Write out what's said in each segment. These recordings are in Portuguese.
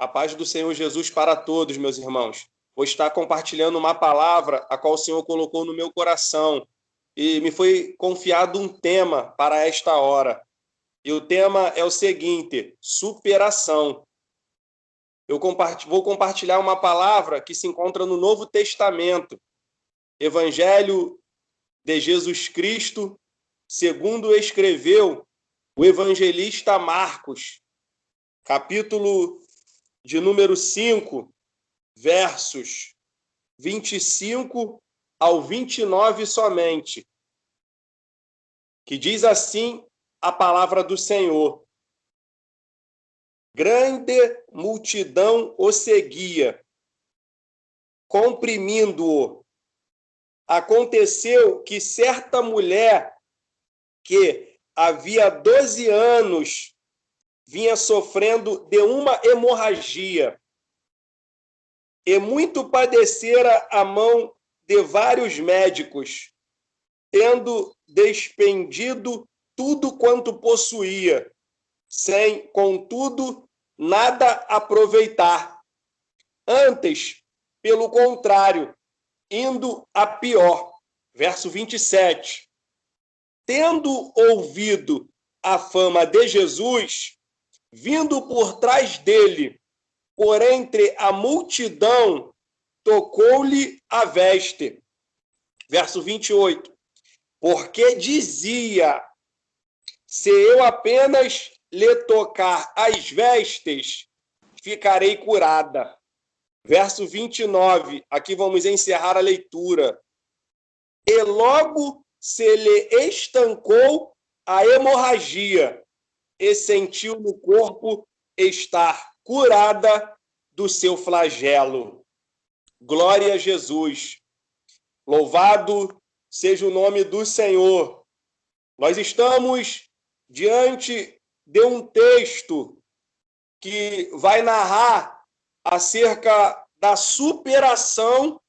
A paz do Senhor Jesus para todos, meus irmãos. Vou estar compartilhando uma palavra a qual o Senhor colocou no meu coração e me foi confiado um tema para esta hora. E o tema é o seguinte: superação. Eu vou compartilhar uma palavra que se encontra no Novo Testamento, Evangelho de Jesus Cristo, segundo escreveu o evangelista Marcos, capítulo de número 5, versos 25 ao 29 somente, que diz assim a palavra do Senhor: grande multidão o seguia, comprimindo-o. Aconteceu que certa mulher que havia 12 anos vinha sofrendo de uma hemorragia e muito padecera a mão de vários médicos, tendo despendido tudo quanto possuía, sem, contudo, nada aproveitar. Antes, pelo contrário, indo a pior. Verso 27. Tendo ouvido a fama de Jesus, vindo por trás dele, por entre a multidão, tocou-lhe a veste. Verso 28. Porque dizia: se eu apenas lhe tocar as vestes, ficarei curada. Verso 29, aqui vamos encerrar a leitura. E logo se lhe estancou a hemorragia, e sentiu no corpo estar curada do seu flagelo. Glória a Jesus. Louvado seja o nome do Senhor. Nós estamos diante de um texto que vai narrar acerca da superação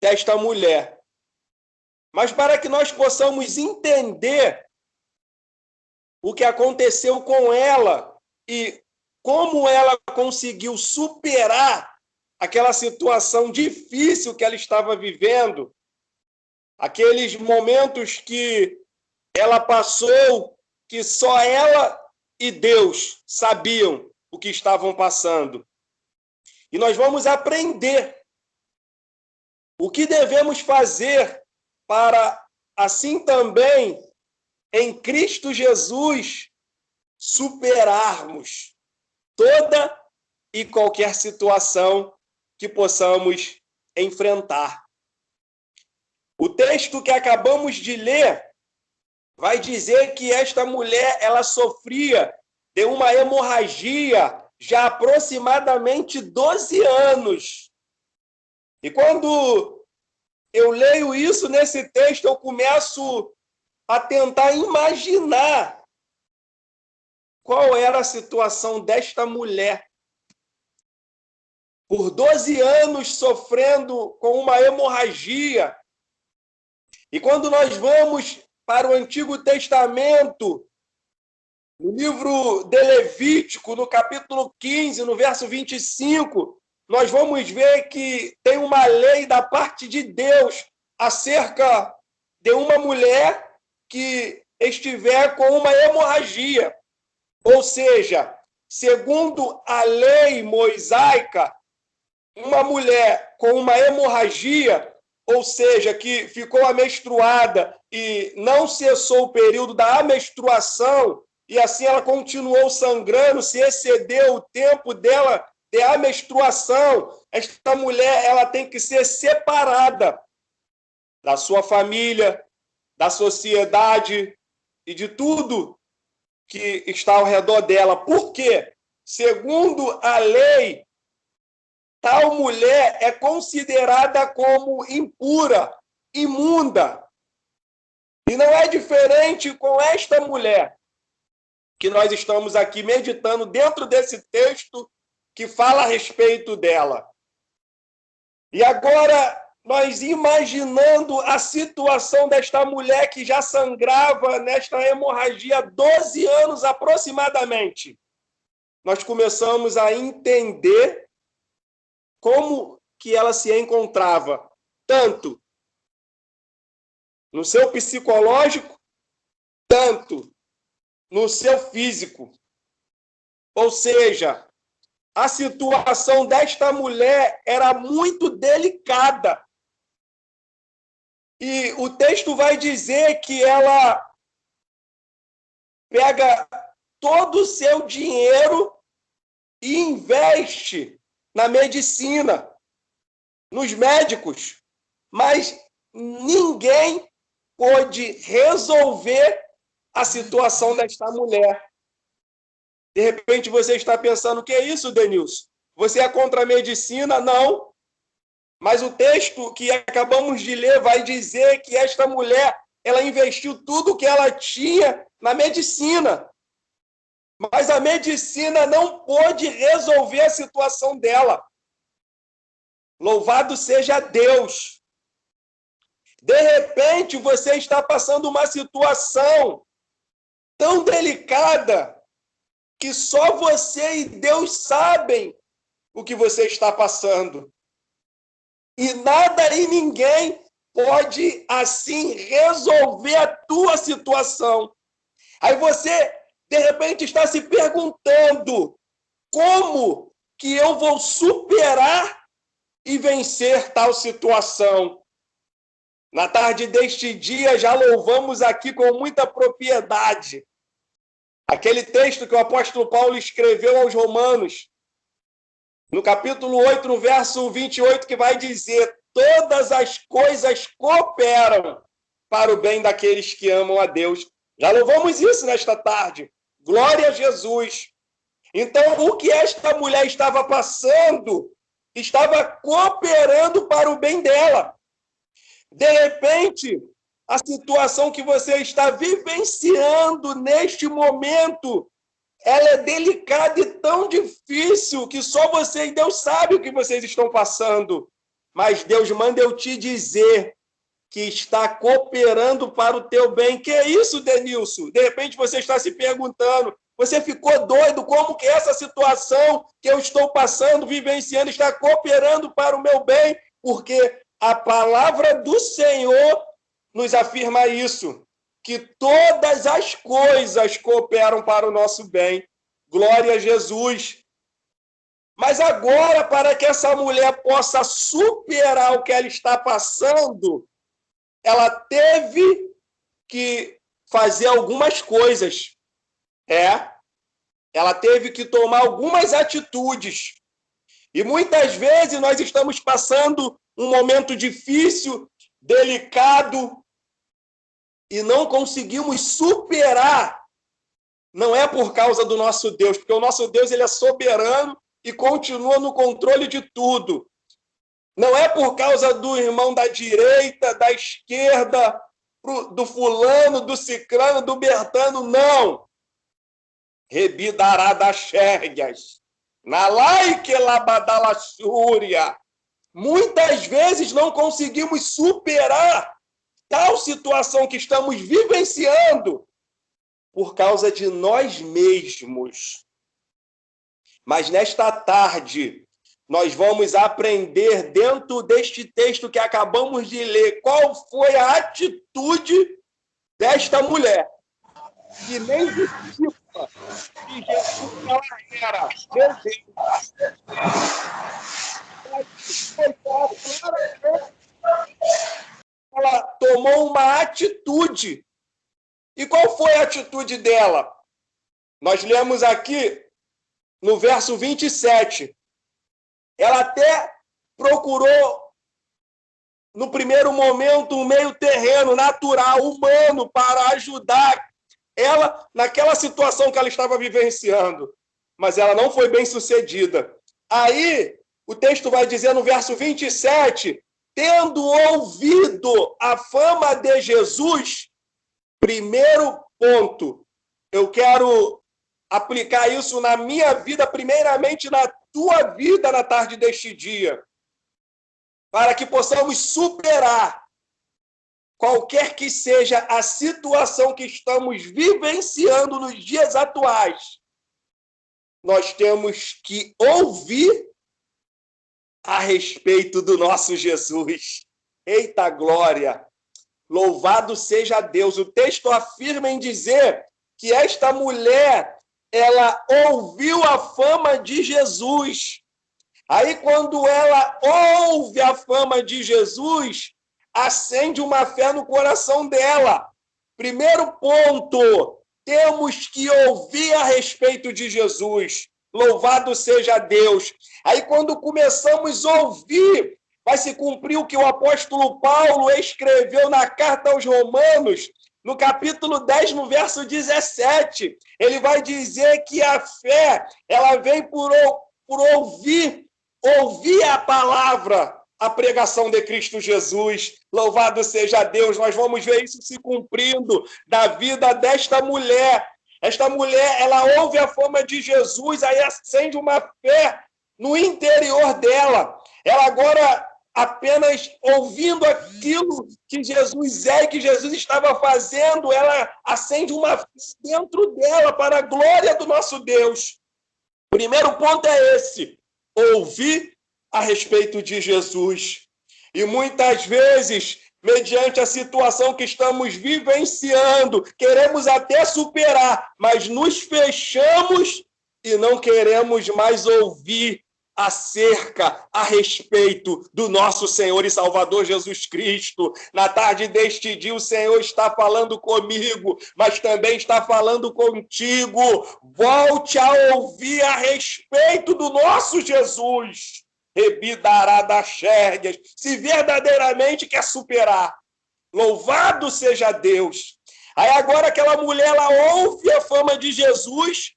desta mulher. Mas para que nós possamos entender o que aconteceu com ela e como ela conseguiu superar aquela situação difícil que ela estava vivendo, aqueles momentos que ela passou, que só ela e Deus sabiam o que estavam passando. E nós vamos aprender o que devemos fazer para, assim também, em Cristo Jesus, superarmos toda e qualquer situação que possamos enfrentar. O texto que acabamos de ler vai dizer que esta mulher, ela sofria de uma hemorragia já há aproximadamente 12 anos. E quando eu leio isso nesse texto, eu começo a tentar imaginar qual era a situação desta mulher. Por 12 anos sofrendo com uma hemorragia. E quando nós vamos para o Antigo Testamento, no livro de Levítico, no capítulo 15, no verso 25, nós vamos ver que tem uma lei da parte de Deus acerca de uma mulher que estiver com uma hemorragia. Ou seja, segundo a lei mosaica, uma mulher com uma hemorragia, ou seja, que ficou amenstruada e não cessou o período da amenstruação, e assim ela continuou sangrando, se excedeu o tempo dela de amenstruação, esta mulher ela tem que ser separada da sua família, da sociedade e de tudo que está ao redor dela. Por quê? Segundo a lei, tal mulher é considerada como impura, imunda. E não é diferente com esta mulher que nós estamos aqui meditando dentro desse texto que fala a respeito dela. E agora, nós imaginando a situação desta mulher que já sangrava nesta hemorragia há 12 anos aproximadamente. nós começamos a entender como que ela se encontrava, tanto no seu psicológico, tanto no seu físico. Ou seja, a situação desta mulher era muito delicada. E o texto vai dizer que ela pega todo o seu dinheiro e investe na medicina, nos médicos, mas ninguém pôde resolver a situação desta mulher. De repente você está pensando, o que é isso, Denilson? Você é contra a medicina? Não. Mas o texto que acabamos de ler vai dizer que esta mulher, ela investiu tudo que ela tinha na medicina. Mas a medicina não pôde resolver a situação dela. Louvado seja Deus. De repente, você está passando uma situação tão delicada que só você e Deus sabem o que você está passando. E nada e ninguém pode, assim, resolver a tua situação. Aí você, de repente, está se perguntando como que eu vou superar e vencer tal situação. Na tarde deste dia, já louvamos aqui com muita propriedade aquele texto que o apóstolo Paulo escreveu aos Romanos, no capítulo 8, no verso 28, que vai dizer: todas as coisas cooperam para o bem daqueles que amam a Deus. Já louvamos isso nesta tarde. Glória a Jesus. Então, o que esta mulher estava passando estava cooperando para o bem dela. De repente, a situação que você está vivenciando neste momento, ela é delicada e tão difícil que só você e Deus sabe o que vocês estão passando. Mas Deus manda eu te dizer que está cooperando para o teu bem. Que é isso, Denilson? De repente você está se perguntando, você ficou doido? Como que essa situação que eu estou passando, vivenciando, está cooperando para o meu bem? Porque a palavra do Senhor nos afirma isso, que todas as coisas cooperam para o nosso bem. Glória a Jesus. Mas agora, para que essa mulher possa superar o que ela está passando, ela teve que fazer algumas coisas. Ela teve que tomar algumas atitudes. E muitas vezes nós estamos passando um momento difícil, delicado, e não conseguimos superar. Não é por causa do nosso Deus, porque o nosso Deus, ele é soberano e continua no controle de tudo. Não é por causa do irmão da direita, da esquerda, do fulano, do ciclano, do bertano, não. Rebidará das xérguias, na laique labadalaxúria. Muitas vezes não conseguimos superar tal situação que estamos vivenciando por causa de nós mesmos. Mas nesta tarde, nós vamos aprender dentro deste texto que acabamos de ler qual foi a atitude desta mulher, que nem discípula de Jesus ela era. Meu Deus. Ela tomou uma atitude. E qual foi a atitude dela? Nós lemos aqui no verso 27. Ela até procurou, no primeiro momento, um meio terreno, natural, humano, para ajudar ela naquela situação que ela estava vivenciando. Mas ela não foi bem sucedida. Aí, o texto vai dizer no verso 27, tendo ouvido a fama de Jesus, primeiro ponto, eu quero aplicar isso na minha vida, primeiramente na tua vida na tarde deste dia, para que possamos superar qualquer que seja a situação que estamos vivenciando nos dias atuais. nós temos que ouvir a respeito do nosso Jesus. Eita glória! Louvado seja Deus. O texto afirma em dizer que esta mulher, ela ouviu a fama de Jesus. Aí, quando ela ouve a fama de Jesus, acende uma fé no coração dela. Primeiro ponto, temos que ouvir a respeito de Jesus. Louvado seja Deus. Aí, quando começamos a ouvir, vai se cumprir o que o apóstolo Paulo escreveu na carta aos Romanos, no capítulo 10, no verso 17. Ele vai dizer que a fé, ela vem por ouvir a palavra, a pregação de Cristo Jesus. Louvado seja Deus. Nós vamos ver isso se cumprindo da vida desta mulher. Esta mulher, ela ouve a fama de Jesus, aí acende uma fé no interior dela. Ela agora, apenas ouvindo aquilo que Jesus é e que Jesus estava fazendo, ela acende uma fé dentro dela para a glória do nosso Deus. O primeiro ponto é esse: ouvir a respeito de Jesus. E muitas vezes, mediante a situação que estamos vivenciando, queremos até superar, mas nos fechamos e não queremos mais ouvir a respeito do nosso Senhor e Salvador Jesus Cristo. Na tarde deste dia, o Senhor está falando comigo, mas também está falando contigo. Volte a ouvir a respeito do nosso Jesus. Rebidará das xérguias, se verdadeiramente quer superar. Louvado seja Deus. Aí agora aquela mulher, ela ouve a fama de Jesus.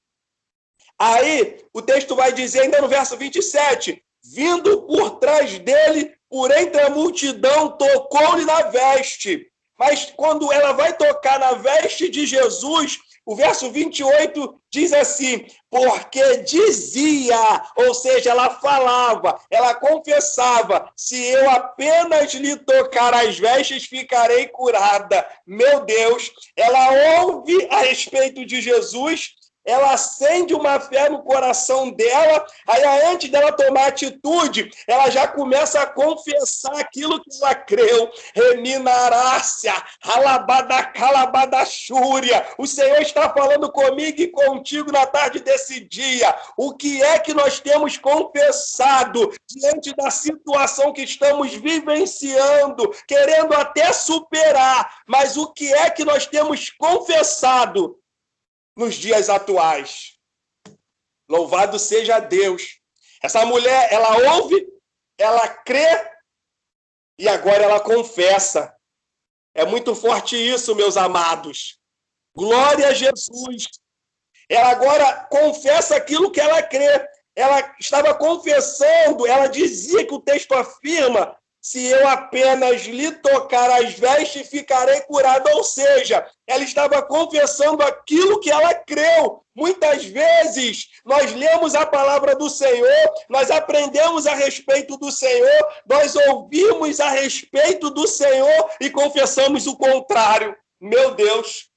Aí o texto vai dizer ainda no verso 27, vindo por trás dele, por entre a multidão, tocou-lhe na veste. Mas quando ela vai tocar na veste de Jesus, o verso 28 diz assim, porque dizia, ou seja, ela falava, ela confessava, se eu apenas lhe tocar as vestes, ficarei curada. Meu Deus, ela ouve a respeito de Jesus, ela acende uma fé no coração dela, aí antes dela tomar atitude, ela já começa a confessar aquilo que ela creu. Reminarácia, halabada, calabada, chúria. O Senhor está falando comigo e contigo na tarde desse dia. O que é que nós temos confessado diante da situação que estamos vivenciando, querendo até superar, mas o que é que nós temos confessado nos dias atuais? Louvado seja Deus. Essa mulher, ela ouve, ela crê e agora ela confessa. É muito forte isso, meus amados. Glória a Jesus. Ela agora confessa aquilo que ela crê. Ela estava confessando, ela dizia que o texto afirma, se eu apenas lhe tocar as vestes, ficarei curada. Ou seja, ela estava confessando aquilo que ela creu. Muitas vezes, nós lemos a palavra do Senhor, nós aprendemos a respeito do Senhor, nós ouvimos a respeito do Senhor e confessamos o contrário. Meu Deus,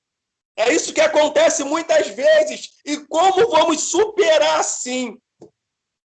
é isso que acontece muitas vezes. E como vamos superar assim?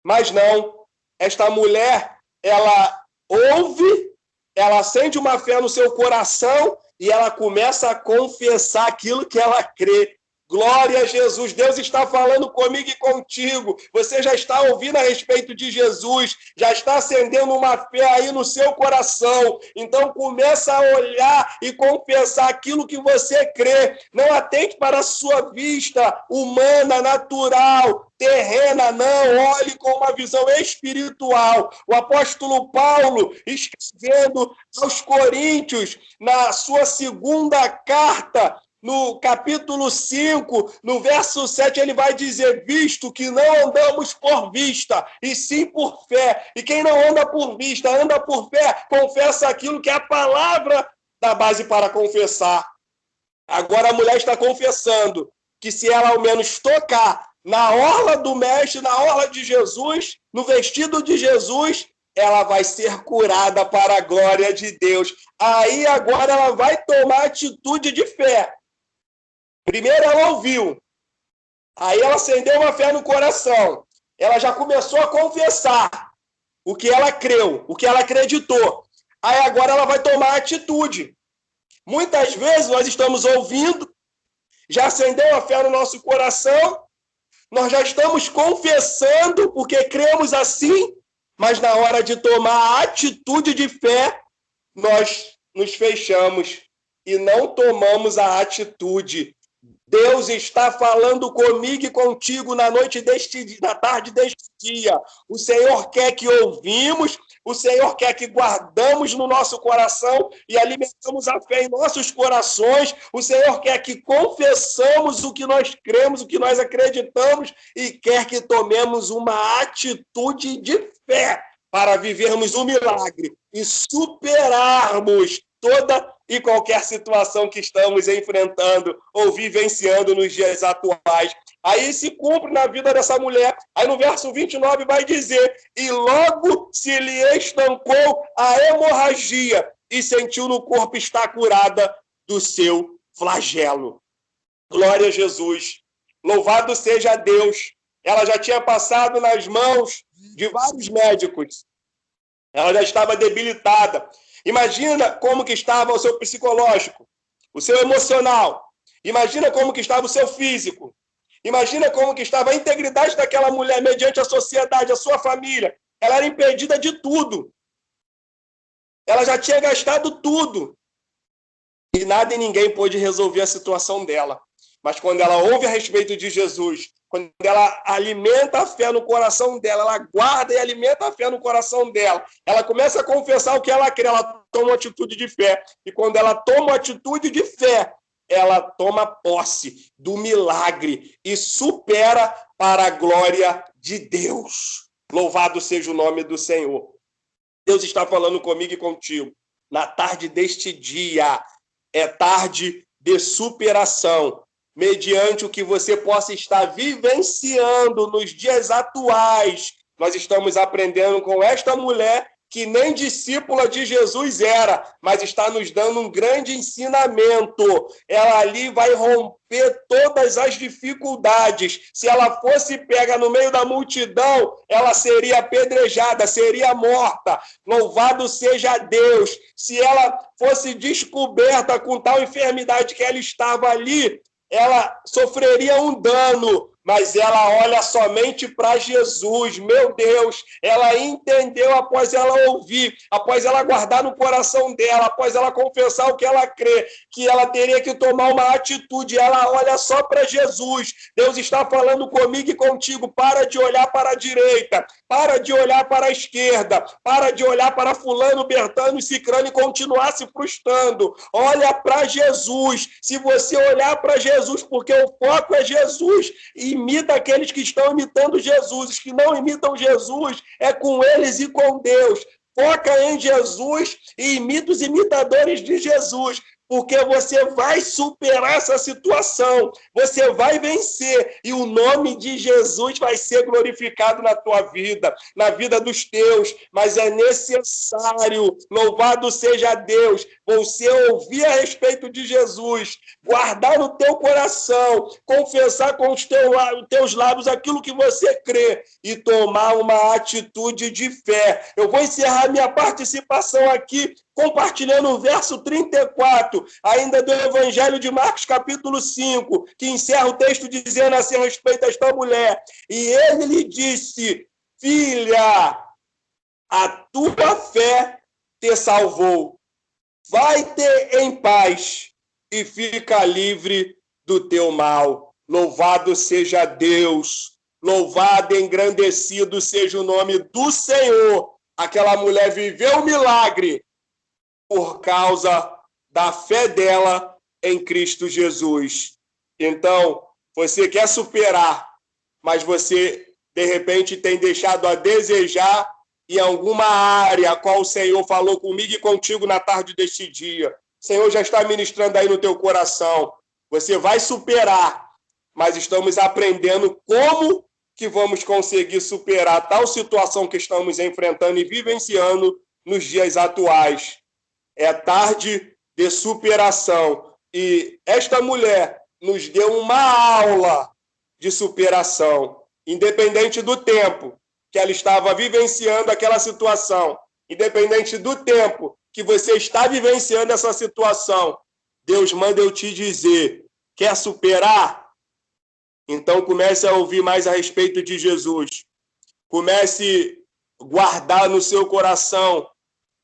Mas não, esta mulher, ela ouve, ela sente uma fé no seu coração e ela começa a confessar aquilo que ela crê. Glória a Jesus. Deus está falando comigo e contigo. Você já está ouvindo a respeito de Jesus, já está acendendo uma fé aí no seu coração. Então começa a olhar e confessar aquilo que você crê. Não atente para a sua vista humana, natural, terrena, não. Olhe com uma visão espiritual. O apóstolo Paulo, escrevendo aos Coríntios, na sua segunda carta, no capítulo 5, no verso 7, ele vai dizer, visto que não andamos por vista, e sim por fé. E quem não anda por vista, anda por fé, confessa aquilo que é a palavra da base para confessar. Agora a mulher está confessando que se ela ao menos tocar na orla do mestre, na orla de Jesus, no vestido de Jesus, ela vai ser curada para a glória de Deus. Aí agora ela vai tomar atitude de fé. Primeiro ela ouviu, Aí ela acendeu uma fé no coração. Ela já começou a confessar o que ela creu, o que ela acreditou. Aí agora ela vai tomar atitude. Muitas vezes nós estamos ouvindo, já acendeu a fé no nosso coração, nós já estamos confessando porque cremos assim, mas na hora de tomar a atitude de fé, nós nos fechamos e não tomamos a atitude. Deus está falando comigo e contigo na tarde deste dia. O Senhor quer que ouvimos, o Senhor quer que guardamos no nosso coração e alimentamos a fé em nossos corações. O Senhor quer que confessamos o que nós cremos, o que nós acreditamos e quer que tomemos uma atitude de fé para vivermos um milagre e superarmos toda e qualquer situação que estamos enfrentando ou vivenciando nos dias atuais. Aí se cumpre na vida dessa mulher. Aí no verso 29 vai dizer: e logo se lhe estancou a hemorragia e sentiu no corpo estar curada do seu flagelo. Glória a Jesus. Louvado seja Deus. Ela já tinha passado nas mãos de vários médicos. Ela já estava debilitada. Imagina como que estava o seu psicológico, o seu emocional. Imagina como que estava o seu físico. Imagina como que estava a integridade daquela mulher mediante a sociedade, a sua família. Ela era impedida de tudo. Ela já tinha gastado tudo. E nada e ninguém pôde resolver a situação dela. Mas quando ela ouve a respeito de Jesus, quando ela alimenta a fé no coração dela, ela guarda e alimenta a fé no coração dela, ela começa a confessar o que ela crê, ela toma uma atitude de fé. E quando ela toma uma atitude de fé, ela toma posse do milagre e supera para a glória de Deus. Louvado seja o nome do Senhor. Deus está falando comigo e contigo. Na tarde deste dia, é tarde de superação, mediante o que você possa estar vivenciando nos dias atuais. Nós estamos aprendendo com esta mulher que nem discípula de Jesus era, mas está nos dando um grande ensinamento. Ela ali vai romper todas as dificuldades. Se ela fosse pega no meio da multidão, ela seria apedrejada, seria morta. Louvado seja Deus. Se ela fosse descoberta com tal enfermidade que ela estava ali, ela sofreria um dano, mas ela olha somente para Jesus. Meu Deus, ela entendeu após ela ouvir, após ela guardar no coração dela, após ela confessar o que ela crê, que ela teria que tomar uma atitude. Ela olha só para Jesus. Deus está falando comigo e contigo. Para de olhar para a direita, para de olhar para a esquerda, para de olhar para fulano, bertano e cicrano e continuar se frustrando. Olha para Jesus. Se você olhar para Jesus, porque o foco é Jesus, imita aqueles que estão imitando Jesus. Os que não imitam Jesus, é com eles e com Deus. Foca em Jesus e imita os imitadores de Jesus, porque você vai superar essa situação, você vai vencer, e o nome de Jesus vai ser glorificado na tua vida, na vida dos teus. Mas é necessário, louvado seja Deus, você ouvir a respeito de Jesus, guardar no teu coração, confessar com os teus lábios aquilo que você crê e tomar uma atitude de fé. Eu vou encerrar minha participação aqui compartilhando o verso 34, ainda do Evangelho de Marcos, capítulo 5, que encerra o texto dizendo assim a respeito a esta mulher: e ele lhe disse: filha, a tua fé te salvou. Vai-te em paz e fica livre do teu mal. Louvado seja Deus, louvado e engrandecido seja o nome do Senhor. Aquela mulher viveu um milagre por causa da fé dela em Cristo Jesus. Então, você quer superar, mas você, de repente, tem deixado a desejar em alguma área a qual o Senhor falou comigo e contigo na tarde deste dia. O Senhor já está ministrando aí no teu coração. Você vai superar, mas estamos aprendendo como que vamos conseguir superar tal situação que estamos enfrentando e vivenciando nos dias atuais. É tarde de superação. E esta mulher nos deu uma aula de superação, independente do tempo que ela estava vivenciando aquela situação, independente do tempo que você está vivenciando essa situação. Deus manda eu te dizer, quer superar? Então comece a ouvir mais a respeito de Jesus. Comece a guardar no seu coração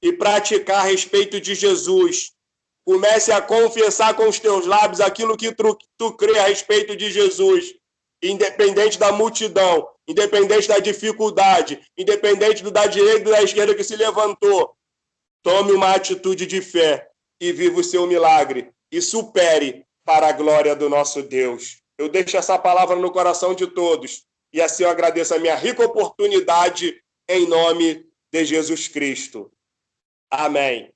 e praticar a respeito de Jesus. Comece a confessar com os teus lábios aquilo que tu crê a respeito de Jesus. Independente da multidão, independente da dificuldade, independente do da direita e da esquerda que se levantou, tome uma atitude de fé e viva o seu milagre e supere para a glória do nosso Deus. Eu deixo essa palavra no coração de todos e assim eu agradeço a minha rica oportunidade em nome de Jesus Cristo. Amém.